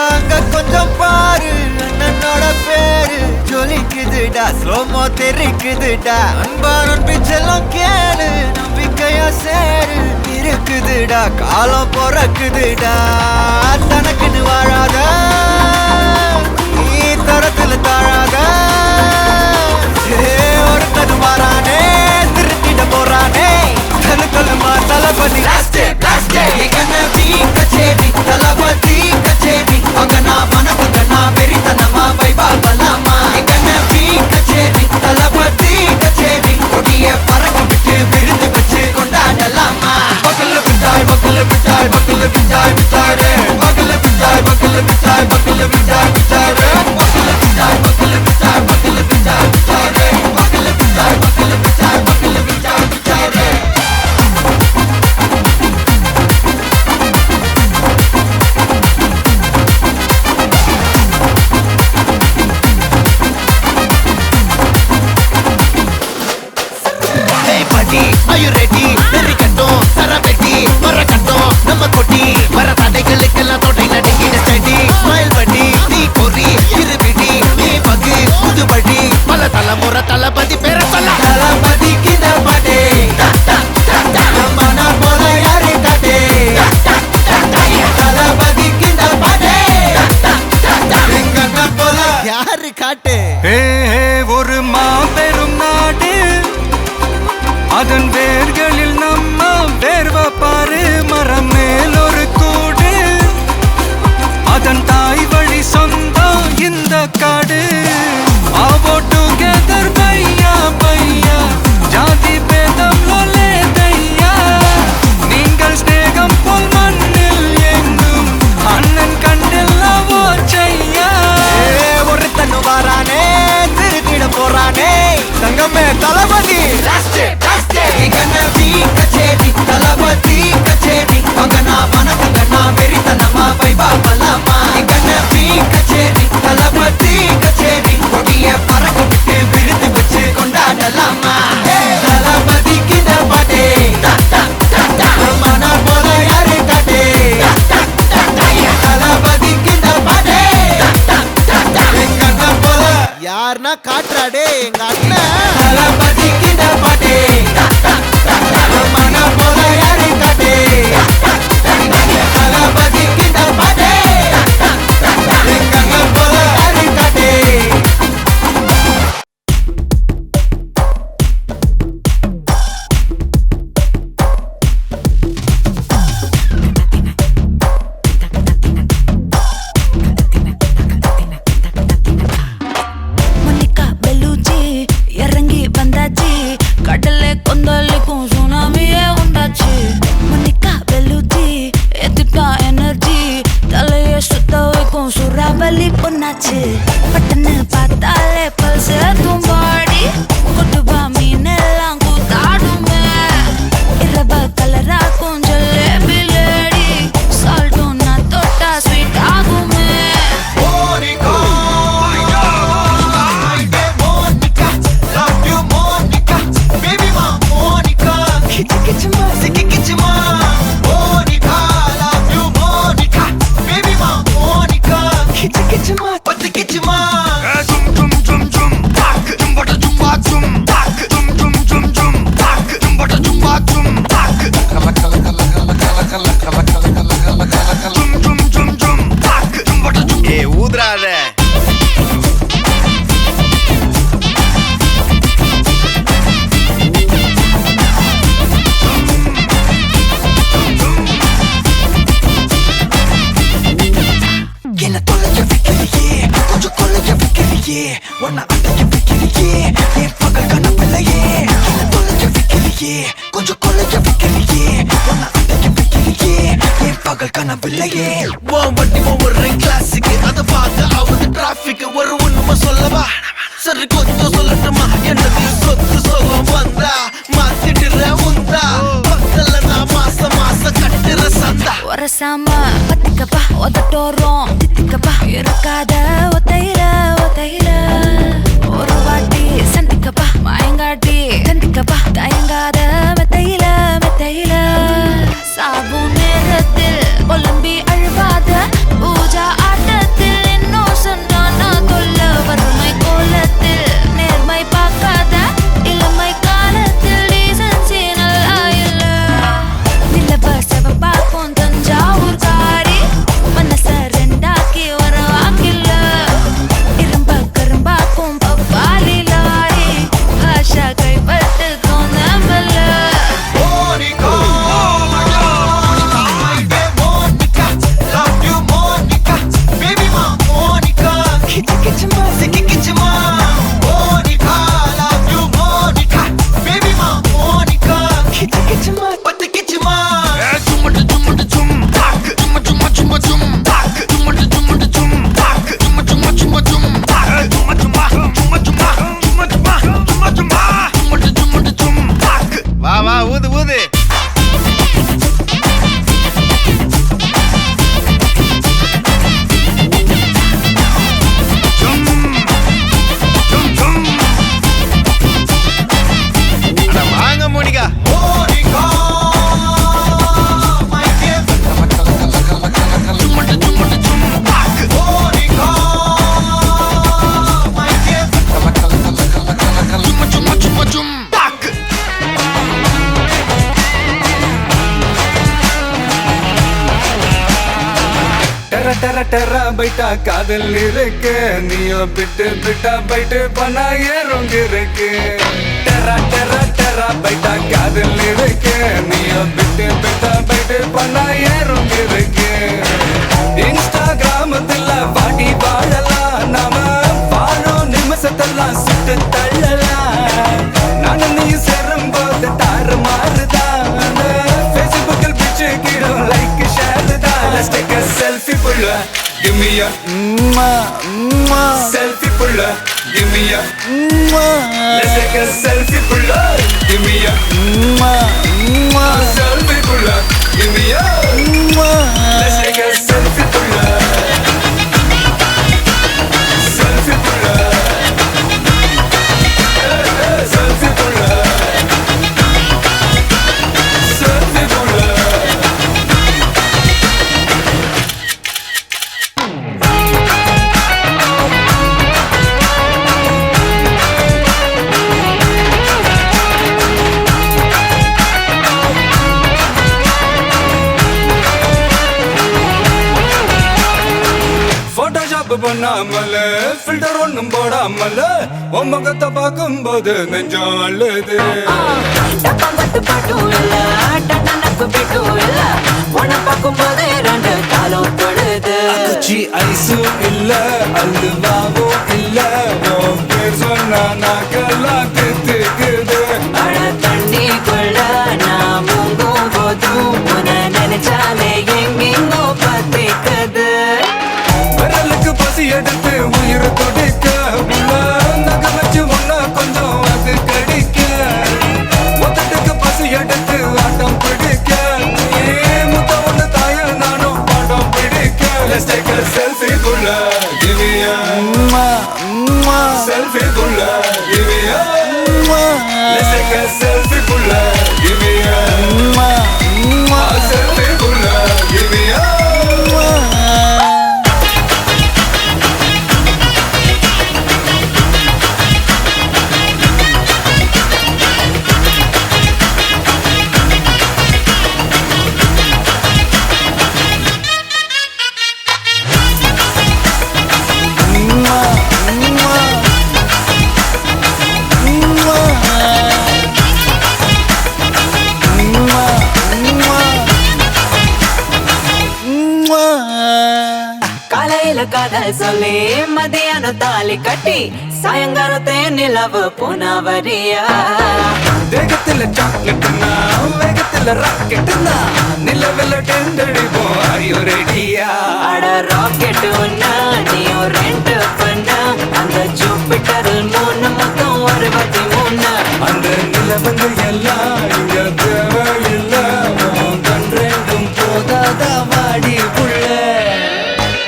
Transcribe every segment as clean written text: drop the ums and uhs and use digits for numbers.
அங்க கொஞ்சம் பாரு அண்ணனோட பேரு ஜொலிக்குதுடா ஸ்லோமோ தெரிக்குதுடா அன்பா நம்பிச்செல்லாம் கேளு நம்பிக்கையா சேரு இருக்குதுடா காலம் பிறக்குதுடா தனக்குன்னு வாழாத நீ தரத்துல தாழாத ஒருத்தன் மாறானே திருத்திட போறானே கலுமா தளபதி தளபதி கச்சேரி அங்கனா மனசுங்கனா பெரித்தனமா வைபா பலாமா எங்கனவி கச்சேரி தளபதி கச்சேரி கொடிய பறக்க விட்டு விருந்து வச்சு கொண்டாடலாமா பக்கல விட்டாய் பக்கல விட்டாய் பக்கல விட்டாய் விட்டாரே பக்கல விட்டாய் பக்கல விட்டாய் பக்கல விட்டாய் விட்டாரே பக்கல விட்டாய் பக்கல விட்டாய் பக்கல விட்டாய் விட்டாரே பக்கல விட்டாய் பக்கல விட்டாய் பக்கல விட்டாய் விட்டாரே Are you ready? Very கட்டும் சரபெட்டி வர கட்டும் நம்ம கொட்டி வர தடைகளுக்கெல்லாம் தொடை நடுங்கிட ஸ்டடி ஸ்மைல் பண்ணி நீ பொறி இருவிடி நீ பகு புதுபடி பல தலைமுறை தளபதி பேர சொல்ல தளபதிக்கு இந்த பாட்டே மன போல யாரு காட்டே தளபதிக்கு இந்த பாட்டே எங்க போல யாரு காட்டே ஒரு மாபெரும் நாடு அதன் வேர்களில் நம்ம வேர்வ பாரு மரம் மேல் ஒரு கூடு அதன் தாய் வழி சொந்தம் இந்த காடு ஆவோ டுகெதர் பையா பையா ஜாதி பேதம் லோலே தையா நீங்கள் ஸ்நேகம் போல் மண்ணில் எங்கும் அண்ணன் கண்டெல்லாவோ செய்யா ஒருத்தன் வாரானே திருத்திட போறானே தங்கமே தளபதி கனவி கச்சேரி தளபதி கச்சேரி அங்கனா மனசுங்கனா வெறித்தனமா வைபா பலாமா கனவி கச்சேரி தளபதி கச்சேரி கொடிய பறக்க விட்டு விருந்து வச்சு கொண்டாடலாமா தளபதிக்கு இந்த பாட்டே மன போல யாரு காட்டே தளபதிக்கு இந்த பாட்டே எங்க அண்ணன் போல யாருன்னா காட்டுறாடே எங்க அண்ணன் தளபதிக்கு இந்த பாட்டே மன போல யாரு காட்டே தளபதிக்கு இந்த பாட்டே எங்க அண்ணன் போல யாரு காட்டே மோனிகா பெலூச்சி இறங்கி வந்தாச்சு கடலை கொந்தளிக்கும் சுனாமியே உண்டாச்சு மோனிகா பெலூச்சி எதிர்ப்பா எனர்ஜி தலையை சுத்த வைக்கும் சூறாவளி பொண்ணாச்சு பட்டன்னு பார்த்தாலே பல்ஸ் தும்பாடி கொட்டுபா மீனெல்லாம் கூத்தாடுமே இரவ கலராக்கும் ஜல்லேபி லேடி சால்ட்டும் நான் தொட்டா ஸ்வீட் ஆகுமே ஊதுறாத என்ன தொலைய வைக்கிறியே கொஞ்சம் கொலைய வைக்கிறியே உன்னை அடைய வைக்கிறியே என் பகல் கனவில்லையே என்ன தொலைய வைக்கிறியே கொஞ்சம் கொலைய வைக்கிறியே உன்னை அடைய வைக்கிறியே என் பகல் கனவில்லையே வண்டி ஒவ்வொரு கிளாஸுக்கு அதை பார்த்து ஆகுது டிராபிக் ஒரு உண்மை சொல்லவா சரி கொஞ்சம் சொல்லட்டுமா என்னது சொத்து சொல்லம் வந்தா மாத்திடுற உந்தா பக்கல நான் மாச கட்டுற சந்தா ஒரசாம பத்திக்கப்பா ஒதட்டோரம் தித்திக்கப்பா இருக்காத ஒத்தையில ஒத்தையில ஒரு வாட்டி சந்திக்கப்பா மாயங்காட்டி கந்திக்கப்பா தயங்காத மெத்தையில மெத்தையில சாபு நேரத்தில் ஒலம்பி அழுவாத பூஜா ஆட்ட டெர டெரா பைட்டா காதல் இருக்கு நீயோ பிட்டு பிட்டா பைட்டு பண்ணா ஏறும் இருக்கு டெரா டெரா டெரா பைட்டா காதல் இருக்கு நீயோ பிட்டு பிட்டா பைட்டு பண்ணா ஏறும் இருக்கு இன்ஸ்டாகிராமத்துல வாடி வாழலாம் நாம வாழும் நிமிஷத்தெல்லாம் சுட்டு தள்ளலாம் நானும் நீயும் சேரும் போது தாறு மாறுதான் ஃபேஸ்புக்கில் பிச்சு கீழும் லைக் ஷேர் தான் Let's take a selfie புள்ள Give me a selfie புள்ள Give me a Let's take a selfie புள்ள Give me a selfie புள்ள Give me a Let's take a selfie புள்ள Selfie புள்ள Selfie புள்ள Selfie புள்ள Photoshop பண்ணாமல filter ஒண்ணும் போடாமல உன் முகத்தை பார்க்கும்போது நெஞ்சம் அழுது டப்பாங்கட்டு பாட்டும் இல்ல டன்னனக்கு பீட்டும் இல்ல உன்னை பார்க்கும்போது ரெண்டு காலம் தொழுது குச்சி ஐஸும் இல்ல அல்வாவும் இல்ல உன் பேர் சொன்னா நாக்கெல்லாம் தித்துக்குது அட தண்ணிக்குள்ள நான் முங்கும் போதும் உன்னை நினைச்சாலே எங்கெங்கோ பத்திக்குது விரலுக்கு பசி எடுத்து உயிர் துடிக்க உள்ள நகை வச்சு ஒன்னா கொஞ்சம் அது கடிக்க மொத்தத்துக்கு பசி எடுத்து ஆட்டம் பிடிக்க முத்த ஒண்ணு தாய நானும் பாடம் பிடிக்க Let's take a selfie புள்ள Give me a selfie புள்ள Give me a Let's take a selfie புள்ள Give me a selfie புள்ள Give me a காலையில காதல் சொல்லி மதியானம் தாலி கட்டி சாயங்காலத்தே நிலவு புனவரியா தேகத்துல சாக்லேட்னா வேகத்துல ராக்கெட்னா நிலவில் டெண்டடிப்போம் ஐயோ ரெடியா அட ராக்கெட் ஒன்னா நீயும் ரெண்டு பண்ண அந்த ஜூபிட்டரில் 3 மொத்தம் 63 அந்த நிலவங்க எல்லாம் இங்க தேவையில்லை உன் கண் ரெண்டும் போதாதா வாடி புள்ள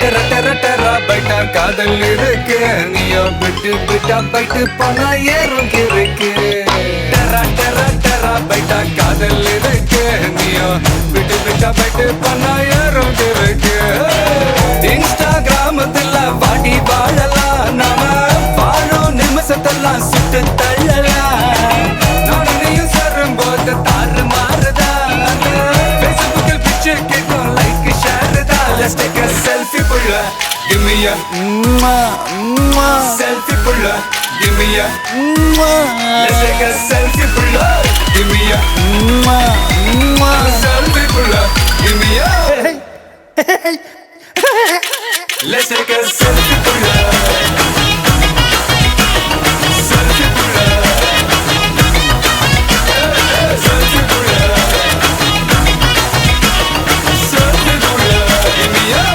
டெர டெர டெரா பைட்டா காதல் இருக்கு நீயோ விட்டு விட்டா பைட்டு பண்ணா ஏறும் இருக்கு டெரா டெரா டெரா பைட்டா காதல் இருக்கு நீயோ விட்டு விட்டா பைட்டு பண்ணா ஏறும் இருக்கு இன்ஸ்டாகிராமத்துல வாடி வாழலாம் நாம வாழும் நிமிஷத்தெல்லாம் சுட்டு தள்ளலாம் நானும் நீயும் சேரும் போது தாறு மாறுதான் ஃபேஸ்புக்கில் பிச்சு கேட்கும் லைக் ஷேர் தான் Let's take a selfie புள்ள Give me a selfie புள்ள Give me a Let's take a selfie புள்ள Give me a selfie புள்ள Give me a Let's take a selfie புள்ள Selfie புள்ள Selfie புள்ள Selfie புள்ள Give me a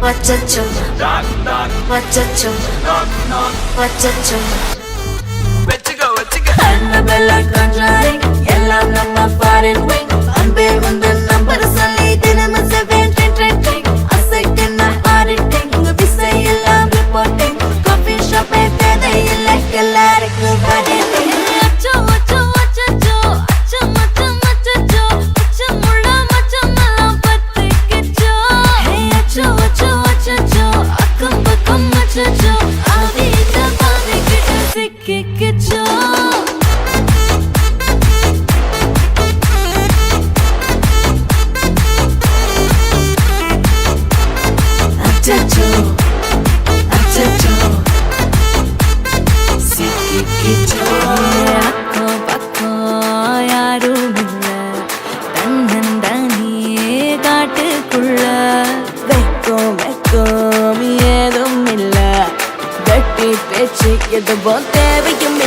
Wachacho, wachacho, wachacho. Annabella contrary, எல்லாம் நம்ம foreign wing. அன்பே உந்தன் number சொல்லி தினமும் 7 trending. அசைக்கு நான் auditing, உங்க விசை எல்லாம் reporting. Coffee shop தேவையில்லை எல்லாருக்கும் பதில். அச்சோ அச்சோ அச்சோ அச்சோ மச்சம் அச்சோ அச்சமுள்ள மச்சமெல்லாம் பத்திக்கிச்சோ. அச்சோ அச்சோ அச்சோ அக்கம் பக்கம் அச்சோ ஆவித பாவிக்கு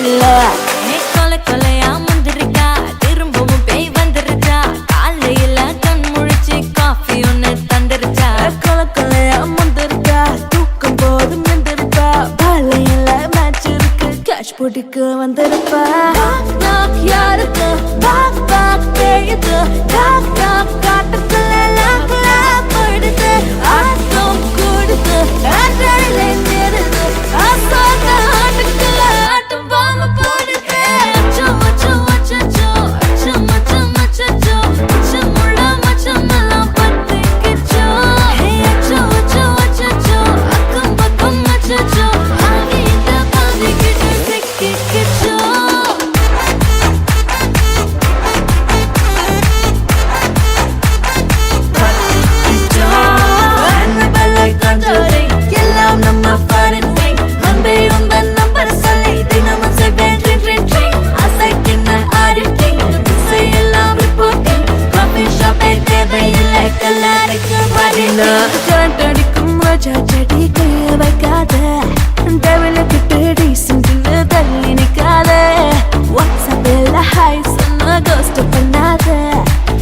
இல்ல கொலை கொலையா முந்திரிக்கா திரும்பவும் பேய் வந்துருச்சா காலையில கண் முழிச்சு காஃபி ஒன்னு தந்துருச்சா கொலை கொலையா முந்திரிக்கா தூக்கம் போதும் எந்திருப்பா பாலையில மேட்ச் இருக்கு கேஷ் போட்டுக்கு வந்திருப்பா யாருக்கு பாக் பாக் பேயுது டாக் டாக் காட்டுக்குள்ள லாக்லா படுது ஆட்டம் கூடுது ஆட்டடில நிறுது ஆசாத ஆட்டுக்குள்ள ஆட்டம் பாம்பு போடுது அச்சம் அச்சம் அச்சச்சோ அச்சம் அச்சம் அச்சச்சோ அச்சமுள்ள மச்சமெல்லாம் பத்திக்கிச்சோ அச்சம் அச்சம் அச்சச்சோ அக்கம் பக்கம் அச்சச்சோ ஆகிட்ட பாதிக்கிட்டு சிக்கிக்கிச்சோ எல்லாம் நம்ம ஃபாரின் விங் அன்பே உந்தன் நம்பர் சொல்லி தினமும் செய்வேன் ட்ரிங் ட்ரிங் ட்ரிங் அசைக்கின்ன ஆடிட்டிங் திசை எல்லாம் ரிப்போர்ட்டிங் காஃபி ஷாப்பே தேவையில்லை கல்லாரிக்கு பாடின கரண்ட் அடிக்கும் ரோஜா செடி கைய வைக்காத டெவலப்பிட்டு டீசென்ட்னு தள்ளி நிக்காத வாட்ஸ்அப்பில் ஹாய் சொன்ன கோஸ்ட் பண்ணாத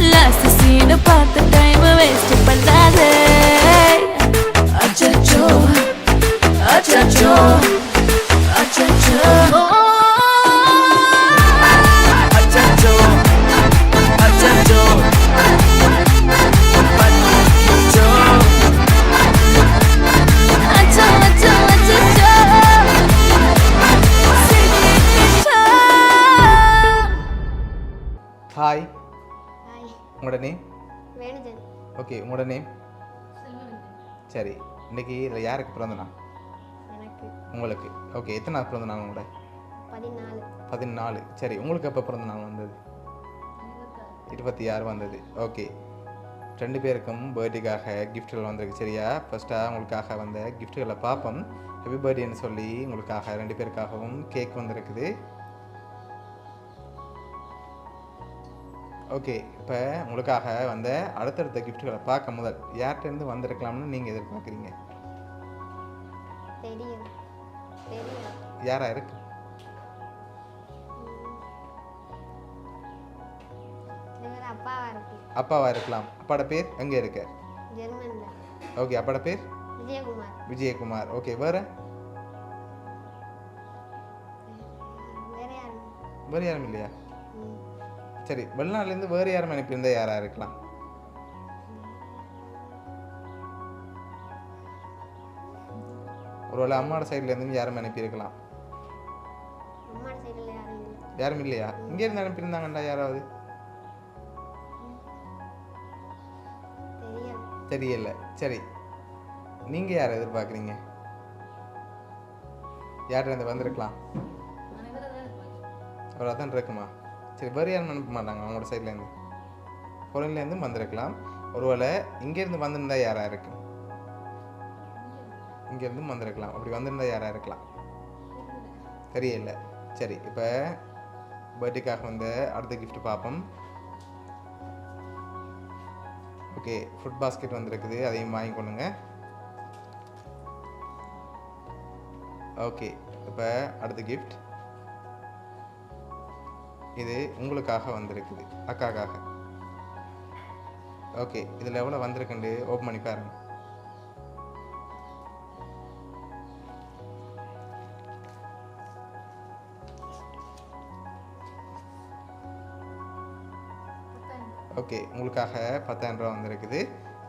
லாஸ்ட் சீனை பார்த்த டைம் வேஸ்ட் பண்ணாத அச்சச்சோ அச்சச்சோ அச்சச்சோ அச்சச்சோ அச்சச்சோ பத்திக்கிச்சோ அச்சோ அச்சோ அச்சச்சோ சிக்கிக்கிச்சோ ஹாய் ஹாய் உங்களோட நேம் வேணுஜன் ஓகே உங்களோட நேம் சரி இன்னைக்கு இதில் யாருக்கு பிறந்த நாள் எனக்கு உங்களுக்கு ஓகே எத்தனை நாள் பிறந்த நாள் உங்களோட 14 14 சரி உங்களுக்கு எப்போ பிறந்த நாள் வந்தது 26 வந்தது ஓகே ரெண்டு பேருக்கும் பர்த்டேக்காக கிஃப்ட்கள் வந்திருக்கு சரியா ஃபஸ்ட்டாக உங்களுக்காக வந்த கிஃப்ட்டுகளை பார்ப்போம் ஹாப்பி பர்த்டேன்னு சொல்லி உங்களுக்காக ரெண்டு பேருக்காகவும் கேக் வந்திருக்குது ஓகே இப்போ உங்களுக்காக வந்த அடுத்தடுத்த கிஃப்ட்டுகளை பார்க்க முதல் யார்கிட்டேருந்து வந்திருக்கலாம்னு நீங்கள் எதிர்பார்க்குறீங்க தெரியும் தெரியும் யாராக இருக்கு இவர் அப்பாவா இருக்கு அப்பாவா இருக்கலாம் அப்பாவோட பேர் எங்கே இருக்கார் ஜெர்மன்ல ஓகே அப்பாவோட பேர் விஜயகுமார் விஜயகுமார் ஓகே வேறு வேற யாரும் வேறு யாரும் இல்லையா ம். சரி வெளிநாட்டிலேருந்து வேறு யாரும் அனுப்பியிருந்தா யாராக இருக்கலாம் ஒருவேளை அம்மாவோட சைட்லேருந்து யாரும் அனுப்பியிருக்கலாம் அம்மா சைடுல யாரும் இல்லை யாரும் இல்லையா இங்கேருந்து அனுப்பியிருந்தாங்கண்டா யாராவது தெரியாது தெரியல சரி நீங்கள் யாரை எதிர்பார்க்குறீங்க யார்கிட்ட வந்திருக்கலாம் ஒரு அதான் இருக்குமா சரி வேறு யாரும் அனுப்ப மாட்டாங்க அவங்களோட சைட்லேருந்து ஃபோன்லேருந்து வந்திருக்கலாம் ஒருவேளை இங்கேருந்து வந்திருந்தா யாராக இருக்கும் இங்கேருந்து வந்திருக்கலாம் அப்படி வந்திருந்தா யாராக இருக்கலாம் தெரியல சரி இப்போ பர்த்டேக்காக வந்து அடுத்த gift பார்ப்போம் ஓகே ஃபுட் பாஸ்கெட் வந்திருக்குது அதையும் வாங்கிக்கொள்ளுங்க ஓகே இப்போ அடுத்த gift இது உங்களுக்காக வந்திருக்குது அக்காக்காக ஓகே இதில் எவ்வளோ வந்திருக்குண்டு ஓப்பன் பண்ணி பாருங்க ஓகே உங்களுக்காக 10,000 ரூபா வந்திருக்குது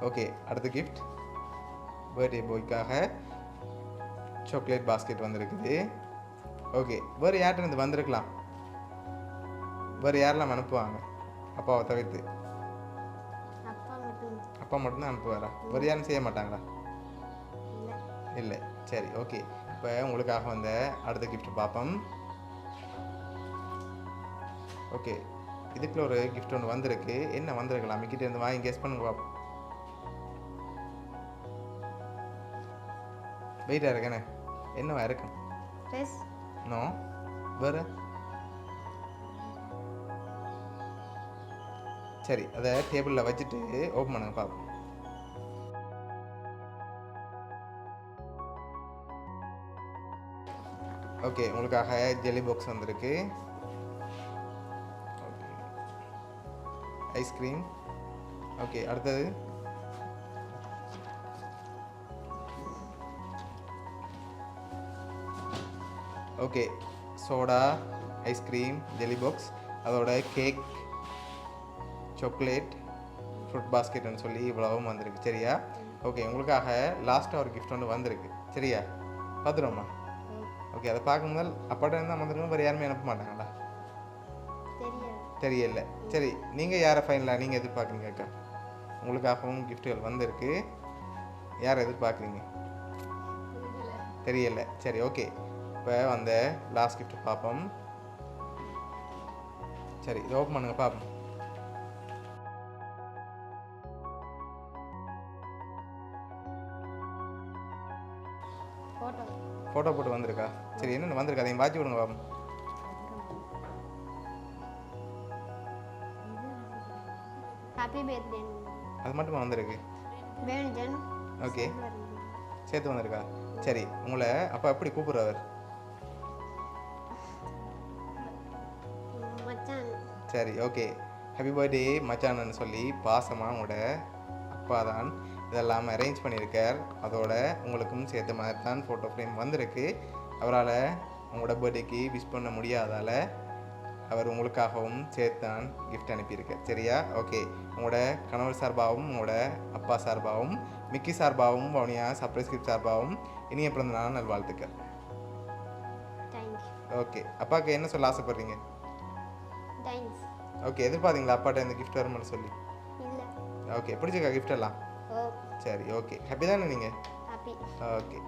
ஓகே அடுத்த கிஃப்ட் பர்த்டே பாய்க்காக சாக்லேட் பாஸ்கெட் வந்திருக்குது ஓகே வேறு யார்கிட்ட வந்திருக்கலாம் வேறு யாரெல்லாம் அனுப்புவாங்க அப்பாவை தவிர்த்து அப்பா மட்டும் அப்பா மட்டும்தான் அனுப்புவாரா வேறு யாரும் செய்ய மாட்டாங்களா இல்லை இல்லை சரி ஓகே இப்போ உங்களுக்காக வந்த அடுத்த gift பார்ப்போம் ஓகே இதுக்குள்ள ஒரு gift ஒன்று வந்திருக்கு என்ன வந்திருக்கலாம் மிக்கிட்ட இருந்து வாங்கி கெஸ் பண்ணுங்க பார்ப்போம் வெயிட்டாக இருக்கேண்ணே என்னவா இருக்கும் ட்ரெஸ் நோ வேறு சரி அதை டேபிளில் வச்சுட்டு ஓப்பன் பண்ணுங்க பார்ப்போம் ஓகே உங்களுக்காக ஜெல்லி பாக்ஸ் வந்திருக்கு. ஐஸ்கிரீம். ஓகே அடுத்தது okay soda, ice cream, jelly box, அதோட கேக், சாக்லேட், ஃப்ரூட் பாஸ்கெட்னு சொல்லி இவ்வளவும் வந்திருக்கு சரியா. ஓகே உங்களுக்காக லாஸ்ட்டாக ஒரு கிஃப்ட் ஒன்று வந்திருக்கு சரியா, பார்த்துருவோம்மா. ஓகே அதை பார்க்கும்போது அப்பாட்ட இருந்தால் வந்துருக்கோம், வேறு யாருமே அனுப்ப மாட்டாங்களா? தெரியாது. தெரியல. சரி நீங்கள் யாரை ஃபைனலாக நீங்கள் எதிர்பார்க்குறீங்க அக்கா? உங்களுக்காகவும் கிஃப்ட்டுகள் வந்திருக்கு, யாரை எதிர்பார்க்குறீங்க? தெரியல. சரி ஓகே இப்போ வந்த லாஸ்ட் கிஃப்ட் பார்ப்போம். சரி இதை ஓப்பன் பண்ணுங்க பார்ப்போம். ஃபோட்டோ. ஃபோட்டோ போட்டு வந்திருக்கா? சரி என்னென்ன வந்திருக்கா அதையும் வாட்சி விடுங்க பார்ப்போம். Happy birthday. அது மட்டுமா வந்திருக்கு? வேணுஜன். ஓகே சேர்த்து வந்திருக்கா? சரி உங்களை அப்போ எப்படி கூப்பிட்றவர்? மச்சான். சரி ஓகே ஹாப்பி பர்த்டே மச்சான்னு சொல்லி பாசமாக உங்களோட அப்பா தான் இதெல்லாம் அரேஞ்ச் பண்ணியிருக்கார். அதோட உங்களுக்கும் சேர்த்த மாதிரி தான் ஃபோட்டோ ஃப்ரேம் வந்திருக்கு. அவரால் உங்களோட பர்த்டேக்கு விஷ் பண்ண முடியாதால் அவர் உங்களுக்காகவும் சேர்த்து தான் கிஃப்ட் அனுப்பியிருக்கார் சரியா. ஓகே உங்களோட கணவர் சார்பாகவும் உங்களோட அப்பா சார்பாகவும் மிக்கி சார்பாகவும் வவுனியா சர்ப்ரைஸ் கிஃப்ட் சார்பாகவும் இனிய பிறந்த நாள் நல்வாழ்த்துக்கள். தேங்க்ஸ். ஓகே அப்பாவுக்கு என்ன சொல்ல ஆசைப்படுறீங்க? தேங்க்ஸ். ஓகே எதிர்பார்த்தீங்களா அப்பாட்ட இந்த கிஃப்ட் வரும்னு சொல்லி? இல்லை. ஓகே பிடிச்சிருக்கா கிஃப்ட் எல்லாம்? ஓ சரி ஓகே ஹாப்பி தானே நீங்கள்? ஹாப்பி. ஓகே